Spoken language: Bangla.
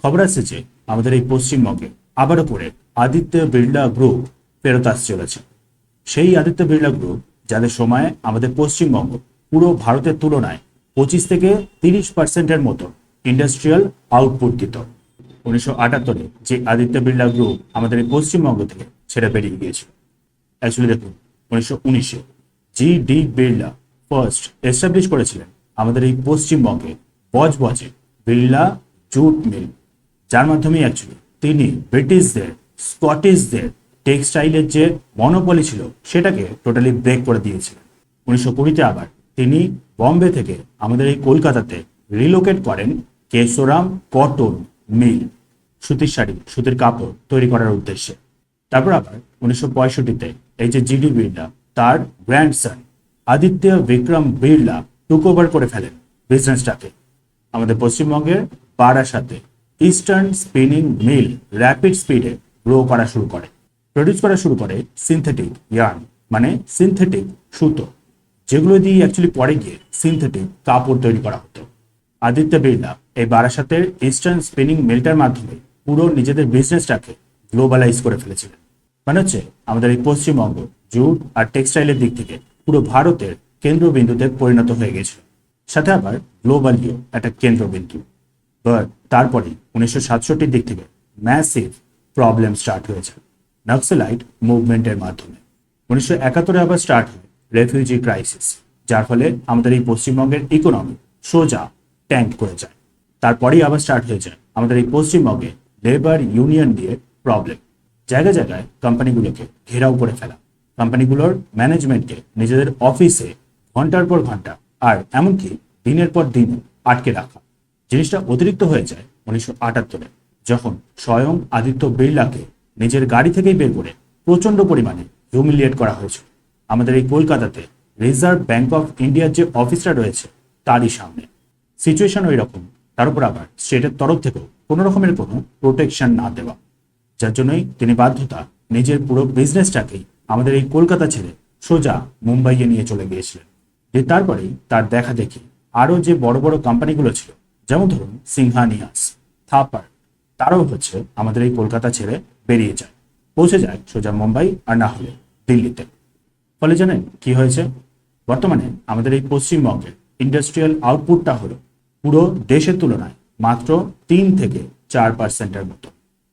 খবর আছে যে আমাদের এই পশ্চিমবঙ্গে আবারও করে আদিত্য বিড়লা গ্রুপ ফেরত আসতে চলেছে। সেই আদিত্য বিড়লা গ্রুপ যাদের সময় আমাদের পশ্চিমবঙ্গ পুরো ভারতের তুলনায় 25 থেকে 30% মতো ইন্ডাস্ট্রিয়াল আউটপুট দিত। 1978-এ যে আদিত্য বিড়লা গ্রুপ আমাদের এই পশ্চিমবঙ্গ থেকে ছেড়ে বেরিয়ে গিয়েছিল। অ্যাকচুয়ালি দেখুন, 1919-এ জি.ডি. বিড়লা ফার্স্ট এস্টাবলিশ করেছিলেন আমাদের এই পশ্চিমবঙ্গে বজবজে বিড়লা জুট মিল, যার মাধ্যমে অ্যাকচুয়ালি তিনি ব্রিটিশদের, স্কটিশদের টেক্সটাইলের যে মনোপলি ছিল সেটাকে টোটালি ব্রেক করে দিয়েছিলেন। 1920-তে আবার তিনি বম্বে থেকে আমাদের এই কলকাতাতে রিলোকেট করেন কেশোরাম কটন মিল, সুতির শাড়ি, সুতির কাপড় তৈরি করার উদ্দেশ্যে। তারপর আবার 1965-তে এই যে জি.ডি. বিড়লা তার grandson Aditya Vikram Birla took over করে ফেলেন বিজনেসটাকে। আমাদের পশ্চিমবঙ্গের বারাসাতে ইস্টার্ন স্পিনিং মিল র্যাপিড স্পিডে গ্রো করা শুরু করে, প্রডিউস করা শুরু করে সিনথেটিক ইয়ার্ন, মানে সিনথেটিক সুতো, যেগুলো দিয়ে অ্যাকচুয়ালি পরে গিয়ে সিনথেটিক কাপড় তৈরি করা হতো। আদিত্য বিড়লা এই বারাসাতের ইস্টার্ন স্পিনিং মিলটার মাধ্যমে পুরো নিজেদের বিজনেসটাকে গ্লোবালাইজ করে ফেলেছিলেন। মানে হচ্ছে আমাদের এই পশ্চিমবঙ্গ জুট আর টেক্সটাইলের দিক থেকে পুরো ভারতের কেন্দ্রবিন্দুতে পরিণত হয়ে গেছিল, সাথে আবার গ্লোবালিও একটা কেন্দ্রবিন্দু। বাট তারপরে 1967-র দিক থেকে ম্যাসিভ প্রবলেম স্টার্ট হয়েছে নক্সালাইট মুভমেন্টের মাধ্যমে। 1971-এ আবার স্টার্ট হয় রেফিউজি ক্রাইসিস, যার ফলে আমাদের এই পশ্চিমবঙ্গের ইকোনমি সোজা ট্যাঙ্ক করে যায়। তারপরেই আবার স্টার্ট হয়ে যায় আমাদের এই পশ্চিমবঙ্গে লেবার ইউনিয়ন দিয়ে প্রবলেম। জায়গায় জায়গায় কোম্পানিগুলোকে ঘেরাও করে ফেলা, কোম্পানিগুলোর ম্যানেজমেন্টকে নিজেদের অফিসে ঘন্টার পর ঘন্টা আর এমনকি দিনের পর দিন আটকে রাখা। জিনিসটা অতিরিক্ত হয়ে যায় 1978-এ, যখন স্বয়ং আদিত্য বিড়লাকে নিজের গাড়ি থেকেই বের করে প্রচন্ড পরিমাণে হিউমিলিয়েট করা হয়েছিল আমাদের এই কলকাতাতে রিজার্ভ ব্যাংক অফ ইন্ডিয়ার যে অফিসটা রয়েছে তারই সামনে। সিচুয়েশন ওই রকম, তার উপর আবার স্টেটের তরফ থেকেও কোনো রকমের কোনো প্রোটেকশন না দেওয়া, যার জন্যই তিনি বাধ্যতা নিজের পুরো বিজনেসটাকেই আমাদের এই কলকাতা ছেড়ে সোজা মুম্বাইয়ে নিয়ে চলে গিয়েছিলেন। যে তারপরেই তার দেখা দেখি আরও যে বড় বড় কোম্পানিগুলো ছিল, যেমন ধরুন সিংহানিয়াস, থাপার, তারাও হচ্ছে আমাদের এই কলকাতা ছেড়ে বেরিয়ে যায়, পৌঁছে যায় সোজা মুম্বাই আর না হলে দিল্লিতে। ফলে জানেন কি হয়েছে? বর্তমানে আমাদের এই পশ্চিমবঙ্গের ইন্ডাস্ট্রিয়াল আউটপুটটা হলো পুরো দেশের তুলনায় মাত্র 3 থেকে 4% মতো।